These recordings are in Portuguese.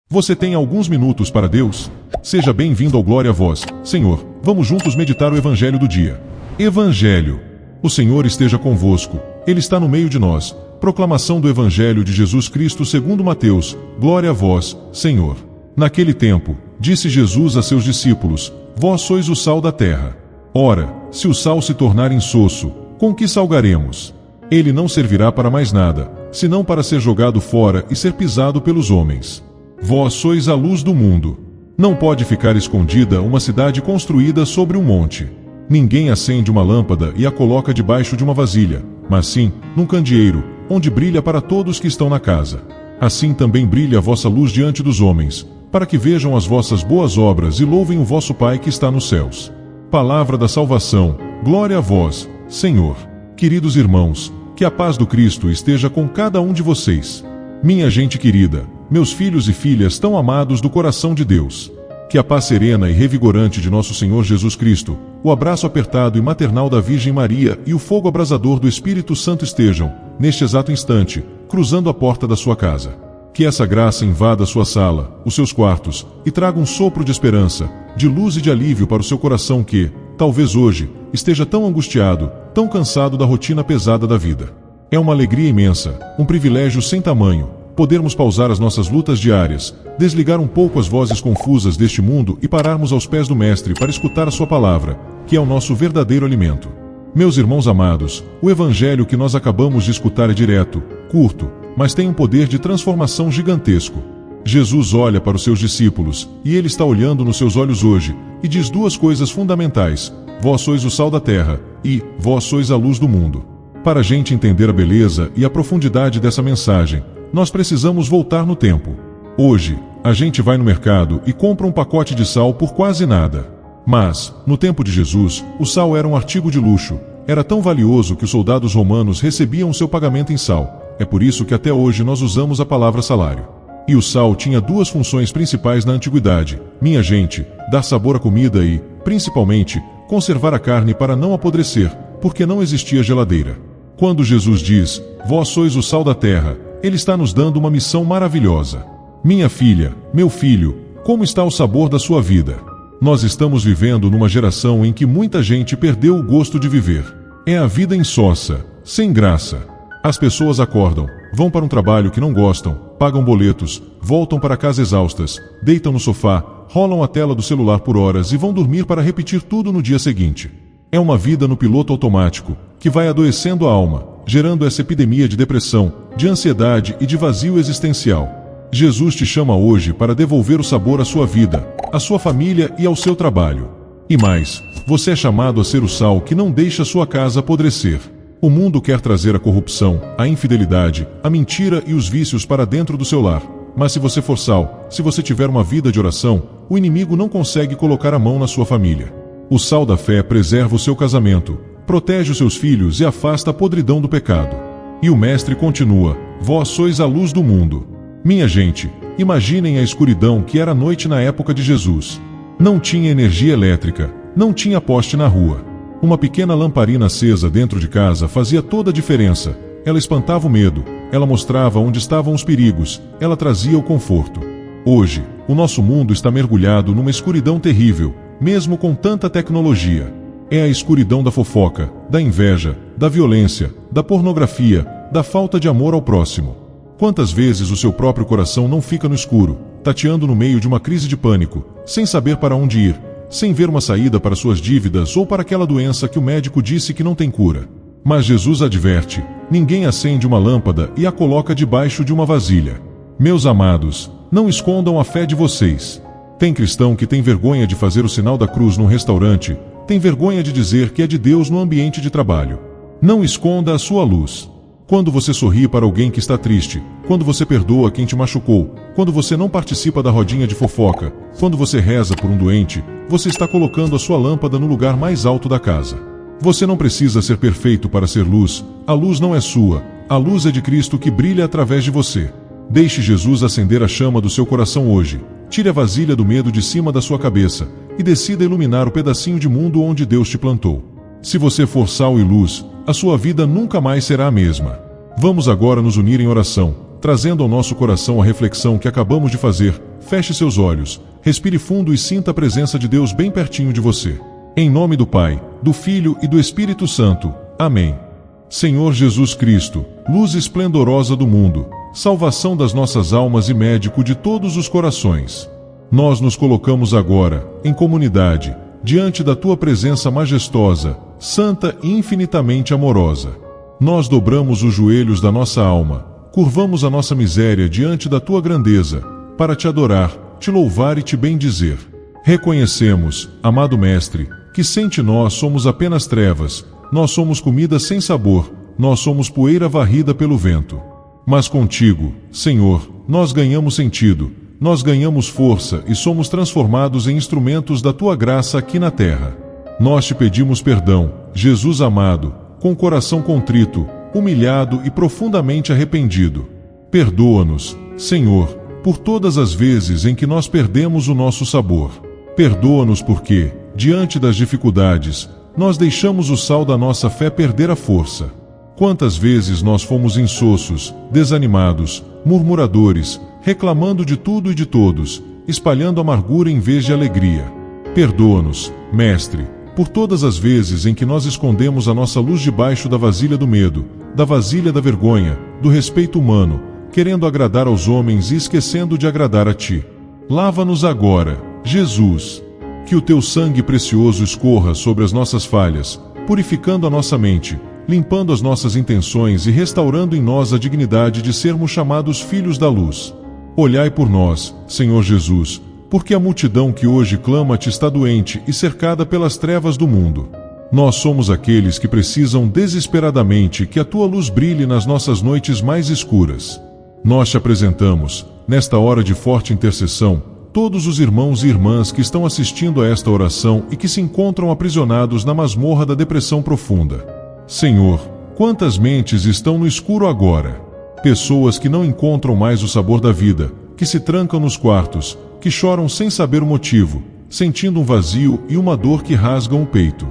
Você tem alguns minutos para Deus? Seja bem-vindo ao Glória a Vós, Senhor. Vamos juntos meditar o Evangelho do dia. Evangelho. O Senhor esteja convosco. Ele está no meio de nós. Proclamação do Evangelho de Jesus Cristo segundo Mateus. Glória a vós, Senhor. Naquele tempo, disse Jesus a seus discípulos: Vós sois o sal da terra. Ora, se o sal se tornar insosso, com que salgaremos? Ele não servirá para mais nada, senão para ser jogado fora e ser pisado pelos homens. Vós sois a luz do mundo. Não pode ficar escondida uma cidade construída sobre um monte. Ninguém acende uma lâmpada e a coloca debaixo de uma vasilha, mas sim num candeeiro, onde brilha para todos que estão na casa. Assim também brilha a vossa luz diante dos homens, para que vejam as vossas boas obras e louvem o vosso Pai que está nos céus. Palavra da salvação. Glória a vós, Senhor. Queridos irmãos, que a paz do Cristo esteja com cada um de vocês. Minha gente querida, meus filhos e filhas tão amados do coração de Deus, que a paz serena e revigorante de nosso Senhor Jesus Cristo, o abraço apertado e maternal da Virgem Maria e o fogo abrasador do Espírito Santo estejam, neste exato instante, cruzando a porta da sua casa. Que essa graça invada a sua sala, os seus quartos, e traga um sopro de esperança, de luz e de alívio para o seu coração que, talvez hoje, esteja tão angustiado, tão cansado da rotina pesada da vida. É uma alegria imensa, um privilégio sem tamanho, podermos pausar as nossas lutas diárias, desligar um pouco as vozes confusas deste mundo e pararmos aos pés do Mestre para escutar a sua palavra, que é o nosso verdadeiro alimento. Meus irmãos amados, o Evangelho que nós acabamos de escutar é direto, curto, mas tem um poder de transformação gigantesco. Jesus olha para os seus discípulos, e Ele está olhando nos seus olhos hoje, e diz duas coisas fundamentais: vós sois o sal da terra, e vós sois a luz do mundo. Para a gente entender a beleza e a profundidade dessa mensagem, nós precisamos voltar no tempo. Hoje, a gente vai no mercado e compra um pacote de sal por quase nada. Mas, no tempo de Jesus, o sal era um artigo de luxo. Era tão valioso que os soldados romanos recebiam seu pagamento em sal. É por isso que até hoje nós usamos a palavra salário. E o sal tinha duas funções principais na antiguidade: minha gente, dar sabor à comida e, principalmente, conservar a carne para não apodrecer, porque não existia geladeira. Quando Jesus diz, vós sois o sal da terra, Ele está nos dando uma missão maravilhosa. Minha filha, meu filho, como está o sabor da sua vida? Nós estamos vivendo numa geração em que muita gente perdeu o gosto de viver. É a vida insossa, sem graça. As pessoas acordam, vão para um trabalho que não gostam, pagam boletos, voltam para casa exaustas, deitam no sofá, rolam a tela do celular por horas e vão dormir para repetir tudo no dia seguinte. É uma vida no piloto automático, que vai adoecendo a alma, gerando essa epidemia de depressão, de ansiedade e de vazio existencial. Jesus te chama hoje para devolver o sabor à sua vida, à sua família e ao seu trabalho. E mais, você é chamado a ser o sal que não deixa sua casa apodrecer. O mundo quer trazer a corrupção, a infidelidade, a mentira e os vícios para dentro do seu lar. Mas se você for sal, se você tiver uma vida de oração, o inimigo não consegue colocar a mão na sua família. O sal da fé preserva o seu casamento, protege os seus filhos e afasta a podridão do pecado. E o Mestre continua, vós sois a luz do mundo. Minha gente, imaginem a escuridão que era a noite na época de Jesus. Não tinha energia elétrica, não tinha poste na rua. Uma pequena lamparina acesa dentro de casa fazia toda a diferença. Ela espantava o medo, ela mostrava onde estavam os perigos, ela trazia o conforto. Hoje, o nosso mundo está mergulhado numa escuridão terrível, mesmo com tanta tecnologia. É a escuridão da fofoca, da inveja, da violência, da pornografia, da falta de amor ao próximo. Quantas vezes o seu próprio coração não fica no escuro, tateando no meio de uma crise de pânico, sem saber para onde ir, sem ver uma saída para suas dívidas ou para aquela doença que o médico disse que não tem cura? Mas Jesus adverte, ninguém acende uma lâmpada e a coloca debaixo de uma vasilha. Meus amados, não escondam a fé de vocês. Tem cristão que tem vergonha de fazer o sinal da cruz num restaurante, tem vergonha de dizer que é de Deus no ambiente de trabalho. Não esconda a sua luz. Quando você sorri para alguém que está triste, quando você perdoa quem te machucou, quando você não participa da rodinha de fofoca, quando você reza por um doente, você está colocando a sua lâmpada no lugar mais alto da casa. Você não precisa ser perfeito para ser luz, a luz não é sua, a luz é de Cristo que brilha através de você. Deixe Jesus acender a chama do seu coração hoje. Tire a vasilha do medo de cima da sua cabeça e decida iluminar o pedacinho de mundo onde Deus te plantou. Se você for sal e luz, a sua vida nunca mais será a mesma. Vamos agora nos unir em oração, trazendo ao nosso coração a reflexão que acabamos de fazer, feche seus olhos, respire fundo e sinta a presença de Deus bem pertinho de você. Em nome do Pai, do Filho e do Espírito Santo. Amém. Senhor Jesus Cristo, luz esplendorosa do mundo, salvação das nossas almas e médico de todos os corações. Nós nos colocamos agora, em comunidade, diante da Tua presença majestosa, santa e infinitamente amorosa. Nós dobramos os joelhos da nossa alma, curvamos a nossa miséria diante da Tua grandeza, para Te adorar, Te louvar e Te bendizer. Reconhecemos, amado Mestre, que sem Ti nós somos apenas trevas, nós somos comida sem sabor, nós somos poeira varrida pelo vento. Mas contigo, Senhor, nós ganhamos sentido, nós ganhamos força e somos transformados em instrumentos da Tua graça aqui na terra. Nós Te pedimos perdão, Jesus amado, com coração contrito, humilhado e profundamente arrependido. Perdoa-nos, Senhor, por todas as vezes em que nós perdemos o nosso sabor. Perdoa-nos porque, diante das dificuldades, nós deixamos o sal da nossa fé perder a força. Quantas vezes nós fomos insossos, desanimados, murmuradores, reclamando de tudo e de todos, espalhando amargura em vez de alegria. Perdoa-nos, Mestre, por todas as vezes em que nós escondemos a nossa luz debaixo da vasilha do medo, da vasilha da vergonha, do respeito humano, querendo agradar aos homens e esquecendo de agradar a Ti. Lava-nos agora, Jesus. Que o Teu sangue precioso escorra sobre as nossas falhas, purificando a nossa mente, limpando as nossas intenções e restaurando em nós a dignidade de sermos chamados filhos da luz. Olhai por nós, Senhor Jesus, porque a multidão que hoje clama-Te está doente e cercada pelas trevas do mundo. Nós somos aqueles que precisam desesperadamente que a Tua luz brilhe nas nossas noites mais escuras. Nós Te apresentamos, nesta hora de forte intercessão, todos os irmãos e irmãs que estão assistindo a esta oração e que se encontram aprisionados na masmorra da depressão profunda. Senhor, quantas mentes estão no escuro agora? Pessoas que não encontram mais o sabor da vida, que se trancam nos quartos, que choram sem saber o motivo, sentindo um vazio e uma dor que rasgam o peito.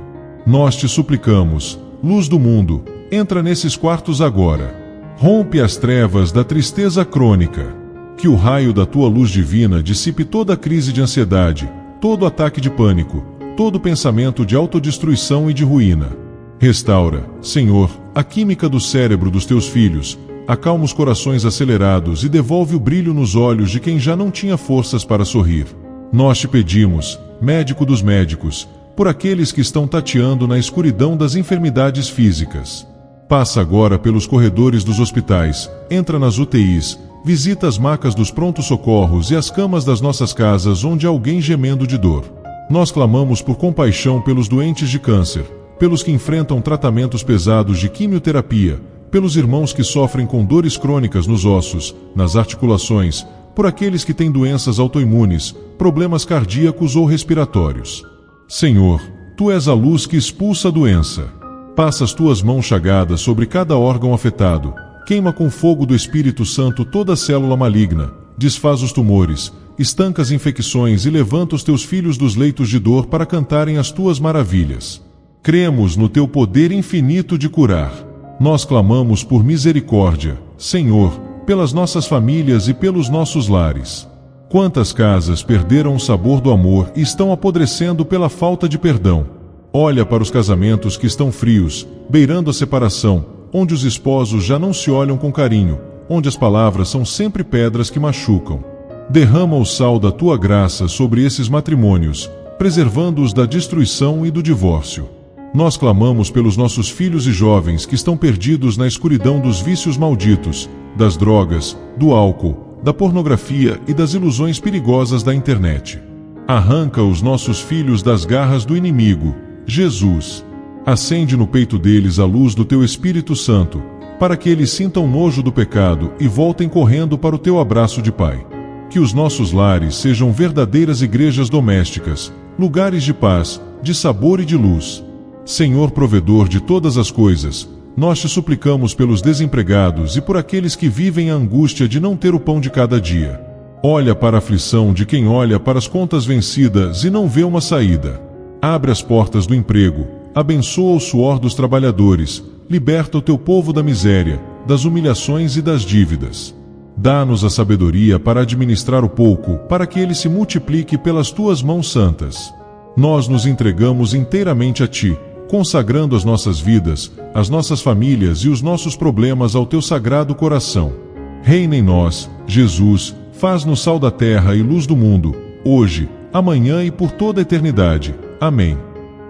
Nós Te suplicamos, luz do mundo, entra nesses quartos agora. Rompe as trevas da tristeza crônica. Que o raio da Tua luz divina dissipe toda a crise de ansiedade, todo ataque de pânico, todo pensamento de autodestruição e de ruína. Restaura, Senhor, a química do cérebro dos Teus filhos, acalma os corações acelerados e devolve o brilho nos olhos de quem já não tinha forças para sorrir. Nós Te pedimos, médico dos médicos, por aqueles que estão tateando na escuridão das enfermidades físicas. Passa agora pelos corredores dos hospitais, entra nas UTIs, visita as macas dos prontos-socorros e as camas das nossas casas onde há alguém gemendo de dor. Nós clamamos por compaixão pelos doentes de câncer, pelos que enfrentam tratamentos pesados de quimioterapia, pelos irmãos que sofrem com dores crônicas nos ossos, nas articulações, por aqueles que têm doenças autoimunes, problemas cardíacos ou respiratórios. Senhor, Tu és a luz que expulsa a doença. Passa as Tuas mãos chagadas sobre cada órgão afetado, queima com fogo do Espírito Santo toda célula maligna, desfaz os tumores, estanca as infecções e levanta os Teus filhos dos leitos de dor para cantarem as Tuas maravilhas. Cremos no Teu poder infinito de curar. Nós clamamos por misericórdia, Senhor, pelas nossas famílias e pelos nossos lares. Quantas casas perderam o sabor do amor e estão apodrecendo pela falta de perdão. Olha para os casamentos que estão frios, beirando a separação, onde os esposos já não se olham com carinho, onde as palavras são sempre pedras que machucam. Derrama o sal da Tua graça sobre esses matrimônios, preservando-os da destruição e do divórcio. Nós clamamos pelos nossos filhos e jovens que estão perdidos na escuridão dos vícios malditos, das drogas, do álcool, da pornografia e das ilusões perigosas da internet. Arranca os nossos filhos das garras do inimigo, Jesus. Acende no peito deles a luz do Teu Espírito Santo, para que eles sintam nojo do pecado e voltem correndo para o Teu abraço de Pai. Que os nossos lares sejam verdadeiras igrejas domésticas, lugares de paz, de sabor e de luz. Senhor provedor de todas as coisas, nós Te suplicamos pelos desempregados e por aqueles que vivem a angústia de não ter o pão de cada dia. Olha para a aflição de quem olha para as contas vencidas e não vê uma saída. Abre as portas do emprego, abençoa o suor dos trabalhadores, liberta o Teu povo da miséria, das humilhações e das dívidas. Dá-nos a sabedoria para administrar o pouco, para que ele se multiplique pelas tuas mãos santas. Nós nos entregamos inteiramente a ti, consagrando as nossas vidas, as nossas famílias e os nossos problemas ao teu sagrado coração. Reina em nós, Jesus, faz-nos sal da terra e luz do mundo, hoje, amanhã e por toda a eternidade. Amém.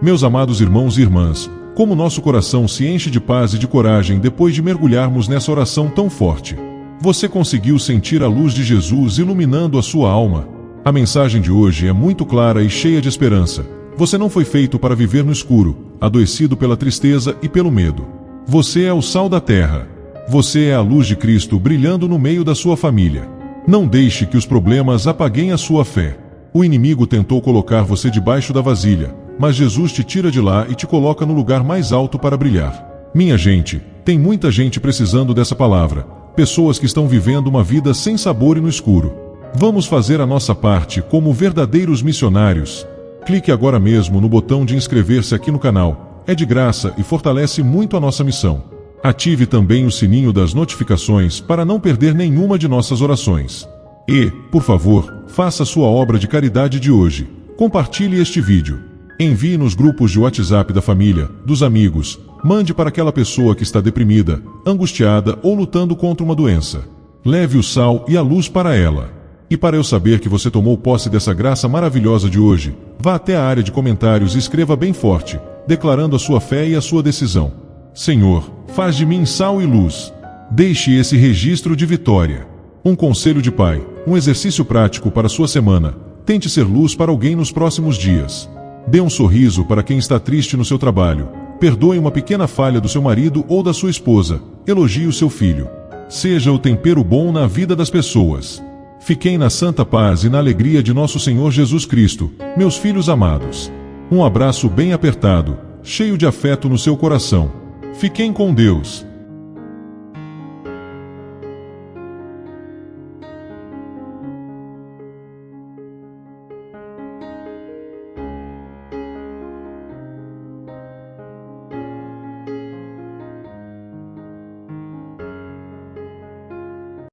Meus amados irmãos e irmãs, como nosso coração se enche de paz e de coragem depois de mergulharmos nessa oração tão forte. Você conseguiu sentir a luz de Jesus iluminando a sua alma? A mensagem de hoje é muito clara e cheia de esperança. Você não foi feito para viver no escuro, adoecido pela tristeza e pelo medo. Você é o sal da terra. Você é a luz de Cristo brilhando no meio da sua família. Não deixe que os problemas apaguem a sua fé. O inimigo tentou colocar você debaixo da vasilha, mas Jesus te tira de lá e te coloca no lugar mais alto para brilhar. Minha gente, tem muita gente precisando dessa palavra. Pessoas que estão vivendo uma vida sem sabor e no escuro. Vamos fazer a nossa parte como verdadeiros missionários. Clique agora mesmo no botão de inscrever-se aqui no canal. É de graça e fortalece muito a nossa missão. Ative também o sininho das notificações para não perder nenhuma de nossas orações. E, por favor, faça sua obra de caridade de hoje. Compartilhe este vídeo. Envie nos grupos de WhatsApp da família, dos amigos. Mande para aquela pessoa que está deprimida, angustiada ou lutando contra uma doença. Leve o sal e a luz para ela. E para eu saber que você tomou posse dessa graça maravilhosa de hoje, vá até a área de comentários e escreva bem forte, declarando a sua fé e a sua decisão. Senhor, faz de mim sal e luz. Deixe esse registro de vitória. Um conselho de pai, um exercício prático para a sua semana. Tente ser luz para alguém nos próximos dias. Dê um sorriso para quem está triste no seu trabalho. Perdoe uma pequena falha do seu marido ou da sua esposa. Elogie o seu filho. Seja o tempero bom na vida das pessoas. Fiquem na santa paz e na alegria de nosso Senhor Jesus Cristo, meus filhos amados. Um abraço bem apertado, cheio de afeto no seu coração. Fiquem com Deus.